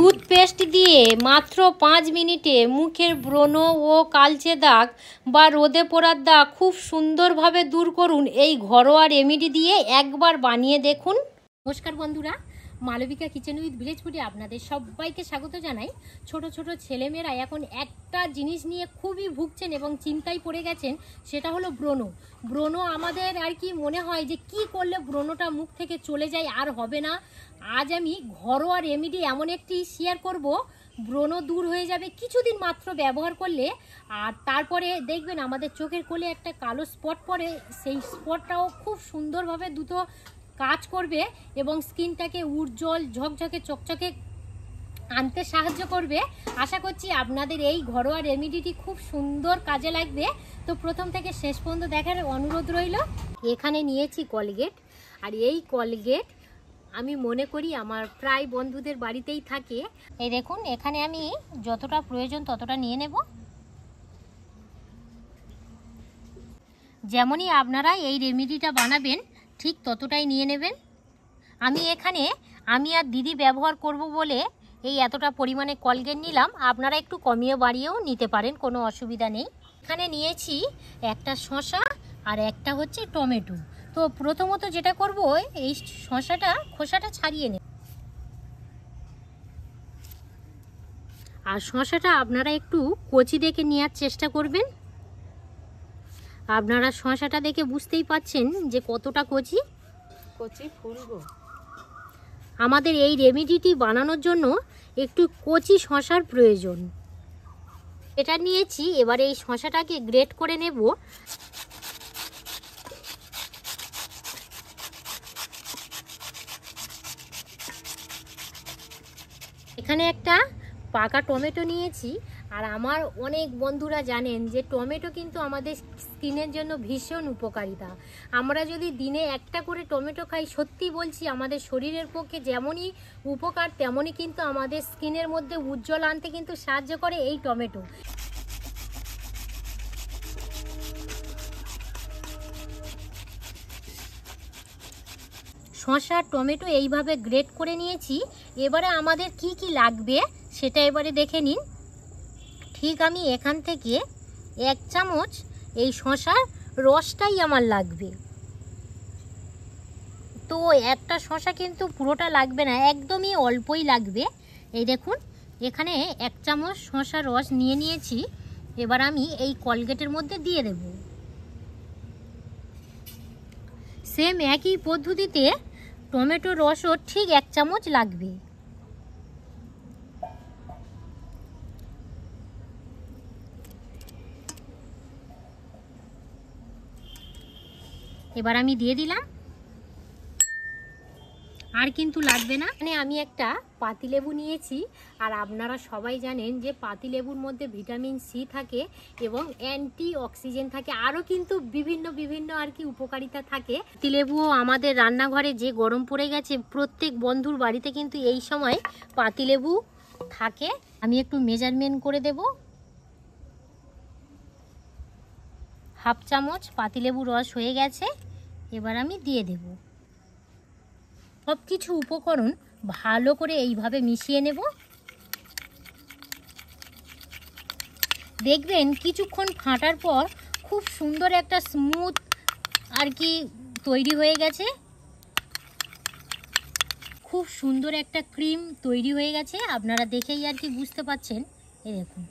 Toothpaste দিয়ে মাত্র 5 মিনিটে মুখের ব্রণ ও কালচে দাগ বা রোদে পোড়ার দাগ খুব সুন্দরভাবে দূর করুন এই ঘরোয়া রেমেডি দিয়ে একবার বানিয়ে দেখুন। নমস্কার বন্ধুরা, মালবিকা কিচেন উইথ ভিলেজ ফুডে আপনাদের সবাইকে স্বাগত জানাই। ছোট ছোট ছেলেমেয়েরা এখন একটা জিনিস নিয়ে খুবই ভুগছেন এবং চিন্তায় পড়ে গেছেন, সেটা হলো ব্রণ। ব্রণ আমাদের আর কি মনে হয় যে কি করলে ব্রণটা মুখ থেকে চলে যায় আর হবে না। আজ আমি ঘরোয়া রেমেডি এমন একটি শেয়ার করব, ব্রণ দূর হয়ে যাবে কিছুদিন মাত্র ব্যবহার করলে। আর তারপরে দেখবেন আমাদের চোখের কোলে একটা কালো স্পট পড়ে, সেই স্পটটাও খুব সুন্দরভাবে দ্রুত কাজ করবে এবং স্কিনটাকে উজ্জ্বল ঝকঝকে চকচকে আনতে সাহায্য করবে। আশা করছি আপনাদের এই ঘরোয়া রেমেডিটি খুব সুন্দর কাজে লাগবে। তো প্রথম থেকে শেষ পর্যন্ত দেখার অনুরোধ রইল। এখানে নিয়েছি কলগেট, আর এই কলগেট আমি মনে করি আমার প্রায় বন্ধুদের বাড়িতেই থাকে। এই দেখুন, এখানে আমি যতটা প্রয়োজন ততটা নিয়ে নেব। যেমনই আপনারা এই রেমেডিটা বানাবেন ঠিক ততটাই নিয়ে নেবেন। আমি আর দিদি ব্যবহার করব বলে এই এতটা পরিমাণে কলগেট নিলাম, আপনারা একটু কমিয়ে বাড়িয়েও নিতে পারেন, কোনো অসুবিধা নেই। এখানে নিয়েছি একটা শসা আর একটা হচ্ছে টমেটো। তো প্রথমত যেটা করব, এই খোসাটা ছাড়িয়ে নেব। আর শসাটা আপনারা একটু কচি দেখে নেওয়ার চেষ্টা করবেন। আপনারা শসাটা দেখে বুঝতেই পাচ্ছেন যে কতটা কচি ফুলবো। আমাদের এই রেমেডিটি বানানোর জন্য একটু কচি শসার প্রয়োজন। এটা নিয়েছি, এবারে এই শসাটাকে গ্রেট করে নেব। এখানে একটা পাকা টমেটো নিয়েছি। আর আমার অনেক বন্ধুরা জানেন যে টমেটো কিন্তু আমাদের স্কিনের জন্য ভীষণ উপকারিতা। আমরা যদি দিনে একটা করে টমেটো খাই, সত্যি বলছি আমাদের শরীরের পক্ষে যেমনই উপকার তেমনই কিন্তু আমাদের স্কিনের মধ্যে উজ্জ্বল আনতে কিন্তু সাহায্য করে এই টমেটো। শসা টমেটো এইভাবে গ্রেট করে নিয়েছি। এবারে আমাদের কি কি লাগবে সেটা এবারে দেখে নিন। ঠিক আমি এখান থেকে 1 চামচ এই শসার রসটাই আমার লাগবে। তো একটা শসা কিন্তু পুরোটা লাগবে না, একদমই অল্পই লাগবে। এই দেখুন, এখানে 1 চামচ শসার রস নিয়ে নিয়েছি। এবার আমি এই কলগেটের মধ্যে দিয়ে দেব। সেম একই পদ্ধতিতে টমেটোর রসও ঠিক 1 চামচ লাগবে। এবার আমি দিয়ে দিলাম, আর কিন্তু লাগবে না। মানে আমি একটা পাতিলেবু নিয়েছি, আর আপনারা সবাই জানেন যে পাতিলেবুর মধ্যে ভিটামিন সি থাকে এবং অ্যান্টি অক্সিডেন্ট থাকে, আরও কিন্তু বিভিন্ন আর কি উপকারিতা থাকে। পাতিলেবুও আমাদের রান্নাঘরে যে গরম পড়ে গেছে, প্রত্যেক বন্ধুর বাড়িতে কিন্তু এই সময় পাতিলেবু থাকে। আমি একটু মেজারমেন্ট করে দেব। 1/2 চামচ পাতিলেবু রস হয়ে গেছে। এবার আমি দিয়ে দেব। সব কিছু উপকরণ ভালো করে এইভাবে মিশিয়ে নেব। দেখবেন কিছুক্ষণ ফাটার পর খুব সুন্দর একটা স্মুথ আর কি তৈরি হয়ে গেছে। খুব সুন্দর একটা ক্রিম তৈরি হয়ে গেছে, আপনারা দেখেই আর কি বুঝতে পাচ্ছেন। এই দেখুন,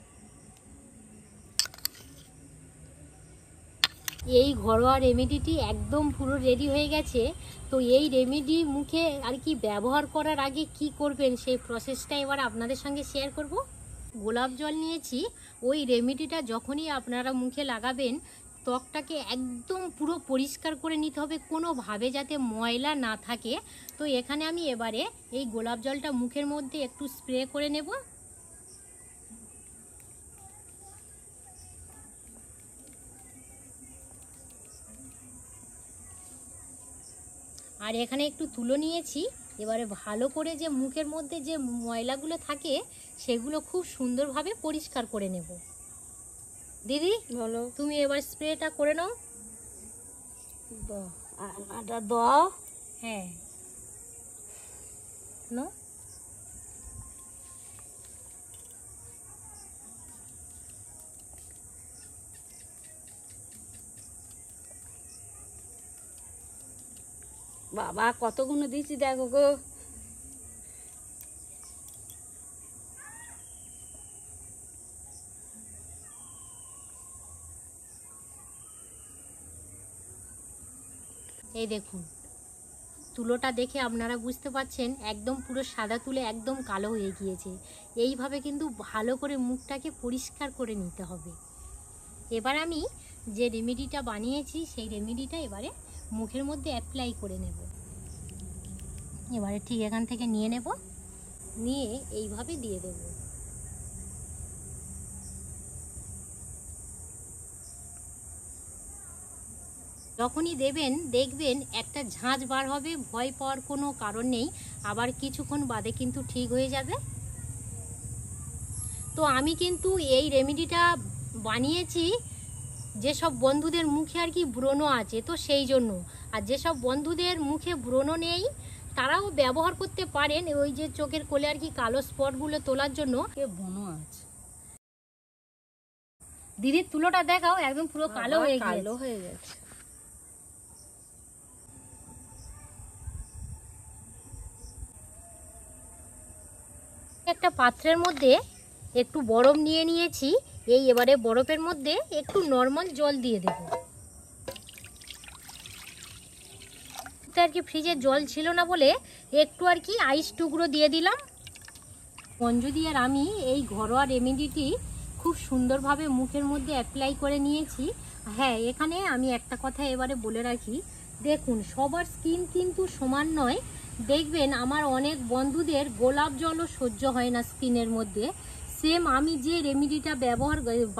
এই ঘরোয়া রেমেডিটি একদম পুরো রেডি হয়ে গেছে। তো এই রেমেডি মুখে আর কি ব্যবহার করার আগে কি করবেন সেই প্রসেসটা এবার আপনাদের সঙ্গে শেয়ার করব। গোলাপ জল নিয়েছি। ওই রেমেডিটা যখনই আপনারা মুখে লাগাবেন, ত্বকটাকে একদম পুরো পরিষ্কার করে নিতে হবে, কোনোভাবে যাতে ময়লা না থাকে। তো এখানে আমি এবারে এই গোলাপ জলটা মুখের মধ্যে একটু স্প্রে করে নেব। আর এখানে একটু তুলো নিয়েছি। এবারে ভালো করে যে মুখের মধ্যে যে ময়লাগুলো থাকে সেগুলো খুব সুন্দরভাবে পরিষ্কার করে নেব। দিদি বলো, তুমি এবার স্প্রেটা করে নাও। দাও। হ্যাঁ, নাও। বাবা কতগুলো দিয়েছি দেখো গো। এই দেখুন তুলোটা দেখে আপনারা বুঝতে পারছেন একদম পুরো সাদা তুলে একদম কালো হয়ে গিয়েছে। এইভাবে কিন্তু ভালো করে মুখটাকে পরিষ্কার করে নিতে হবে। এবার আমি যে রেমেডিটা বানিয়েছি সেই রেমেডিটা এবারে মুখের মধ্যে অ্যাপ্লাই করে নেব। এবারে ঠিক এখান থেকে নিয়ে নেব, নিয়ে এইভাবে দিয়ে দেব। যখনই দেবেন দেখবেন একটা ঝাঁঝ বার হবে, ভয় পাওয়ার কোনো কারণ নেই, আবার কিছুক্ষণ বাদে কিন্তু ঠিক হয়ে যাবে। তো আমি কিন্তু এই রেমেডিটা বানিয়েছি যেসব বন্ধুদের মুখে আর কি ব্রণ আছে, তো সেই জন্য। আর যেসব বন্ধুদের মুখে ব্রণ নেই তারাও ব্যবহার করতে পারেন, ওই যে চোখের কোলে আর কি কালো স্পটগুলো তোলার জন্য। ব্রণ আছে দিদির তুলোটা দেখাও, একদম পুরো কালো হয়ে গেছে। একটা পাত্রের মধ্যে একটু বরফ নিয়ে নিয়েছি, এই এবারে বরফের মধ্যে একটু নরমাল জল দিয়ে দেব। আর কি ফ্রিজে জল ছিল না বলে একটু আর কি আইস টুকরো দিয়ে দিলাম। মঞ্জুদি আর আমি এই ঘরোয়া রেমেডিটি খুব সুন্দরভাবে মুখের মধ্যে অ্যাপ্লাই করে নিয়েছি। হ্যাঁ, এখানে আমি একটা কথা এবারে বলে রাখি, দেখুন সবার স্কিন কিন্তু সমান নয়। দেখবেন আমার অনেক বন্ধুদের গোলাপ জলও সহ্য হয় না স্কিনের মধ্যে। সেম আমি যে রেমেডিটা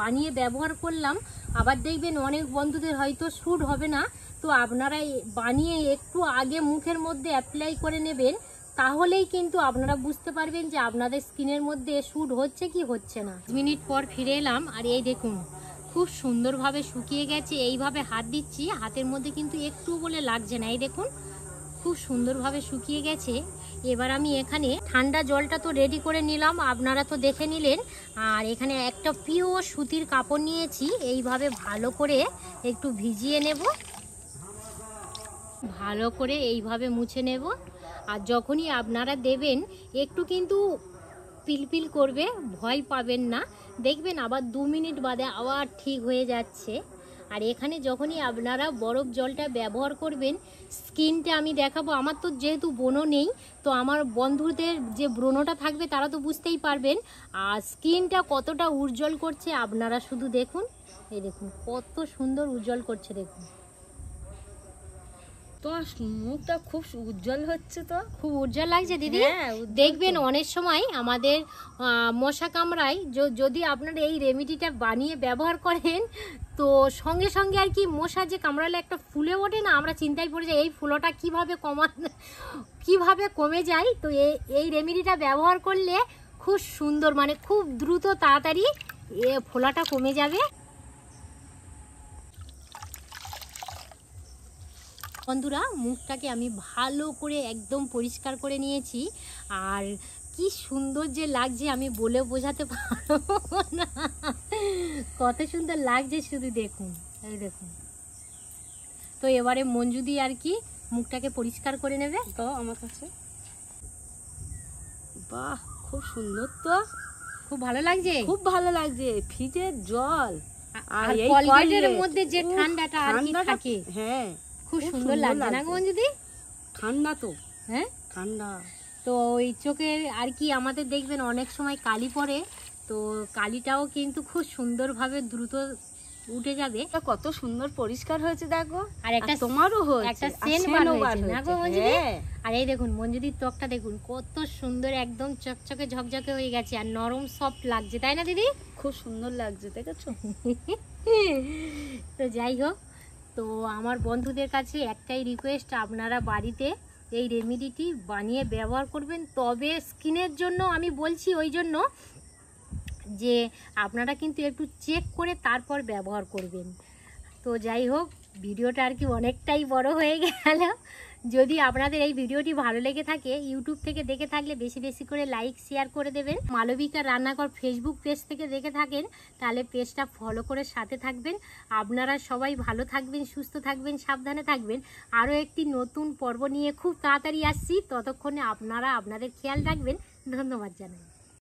বানিয়ে ব্যবহার করলাম, আবার দেখবেন অনেক বন্ধুদের হয়তো স্যুট হবে না। তো আপনারা বানিয়ে একটু আগে মুখের মধ্যে অ্যাপ্লাই করে নেবেন, তাহলেই কিন্তু আপনারা বুঝতে পারবেন যে আপনাদের স্কিনের মধ্যে স্যুট হচ্ছে কি হচ্ছে না। 5 মিনিট পর ফিরে এলাম, আর এই দেখুন খুব সুন্দরভাবে শুকিয়ে গেছে। এইভাবে হাত দিচ্ছি, হাতের মধ্যে কিন্তু একটু বলে লাগছে না। এই দেখুন খুব সুন্দরভাবে শুকিয়ে গেছে। এবার আমি এখানে ঠান্ডা জলটা তো রেডি করে নিলাম, আপনারা তো দেখে নিলেন। আর এখানে একটা পিওর সুতির কাপড় নিয়েছি, এইভাবে ভালো করে একটু ভিজিয়ে নেব, ভালো করে এইভাবে মুছে নেব। আর যখনই আপনারা দেবেন একটু কিন্তু পিলপিল করবে, ভয় পাবেন না, দেখবেন আবার 2 মিনিট বাদে আবার ঠিক হয়ে যাচ্ছে। আর এখানে যখনই আপনারা বরফ জলটা ব্যবহার করবেন, স্কিনটা আমি দেখাবো। আমার তো যেহেতু ব্রণ নেই, তো আমার বন্ধুদের যে ব্রণটা থাকবে তারা তো বুঝতেই পারবেন। আর স্কিনটা কতটা উজ্জ্বল করছে আপনারা শুধু দেখুন। এই দেখুন কত সুন্দর উজ্জ্বল করছে, দেখুন তোমার মুখটা খুব উজ্জ্বল হচ্ছে, তো খুব উজ্জ্বল লাগছে দিদি। দেখবেন অনেক সময় আমাদের মশা কামড়ায়, যদি আপনারা এই রেমেডিটা বানিয়ে ব্যবহার করেন তো সঙ্গে সঙ্গে আর কি মশা যে কামড়ালে একটা ফুলে ওঠে না, আমরা চিন্তায় পড়ে যাই এই ফুলোটা কিভাবে কমে যায়। তো এই রেমেডিটা ব্যবহার করলে খুব সুন্দর, মানে খুব দ্রুত তাড়াতাড়ি ফোলাটা কমে যাবে। বন্ধুরা, মুখটাকে আমি ভালো করে একদম পরিষ্কার করে নিয়েছি, আর কি সুন্দর যে লাগছে আমি বলে বোঝাতে পারবো না, কত সুন্দর লাগছে শুধু দেখুন। এই দেখুন, তো এবারে মঞ্জুদি আর কি মুখটাকে পরিষ্কার করে নেবে। তো আমার কাছে বাহ, খুব সুন্দর, তো খুব ভালো লাগছে, খুব ভালো লাগছে। ফ্রিজের জল আর এই কলগেটের মধ্যে যে ঠান্ডাটা আর কি থাকে, হ্যাঁ খুব সুন্দর লাগছে না মঞ্জুদি? ঠান্ডা তো, হ্যাঁ ঠান্ডা। তো ওই চোখের আর কি আমাদের দেখবেন অনেক সময় কালি পড়ে, তো কালিটাও কিন্তু খুব সুন্দরভাবে দ্রুত উঠে যাবে। কত সুন্দর পরিষ্কার হয়েছে দেখো। আর একটা তোমারও হয়েছে, একটা সেন্ট বার হয়েছে না গো মঞ্জুদি? আর এই দেখুন মঞ্জুদির ত্বকটা দেখুন কত সুন্দর, একদম চকচকে ঝকঝকে হয়ে গেছে, আর নরম সফট লাগছে, তাই না দিদি? খুব সুন্দর লাগছে, দেখেছো? তো যাই হোক, তো আমার বন্ধুদের কাছে একটাই রিকোয়েস্ট, আপনারা বাড়িতে এই রেমেডিটি বানিয়ে ব্যবহার করবেন। তবে স্কিনের জন্য আমি বলছি ওই জন্য যে আপনারা কিন্তু একটু চেক করে তারপর ব্যবহার করবেন। তো যাই হোক, ভিডিওটা আর কি অনেকটাই বড় হয়ে গেল, যদি আপনাদের এই ভিডিওটি ভালো লেগে থাকে, ইউটিউব থেকে দেখে থাকলে বেশি বেশি করে লাইক শেয়ার করে দেবেন। মালবিকা রান্নাঘর ফেসবুক পেজ থেকে দেখে থাকেন তাহলে পেজটা ফলো করে সাথে থাকবেন। আপনারা সবাই ভালো থাকবেন, সুস্থ থাকবেন, সাবধানে থাকবেন। আরও একটি নতুন পর্ব নিয়ে খুব তাড়াতাড়ি আসছি, ততক্ষণে আপনারা আপনাদের খেয়াল রাখবেন। ধন্যবাদ জানাই।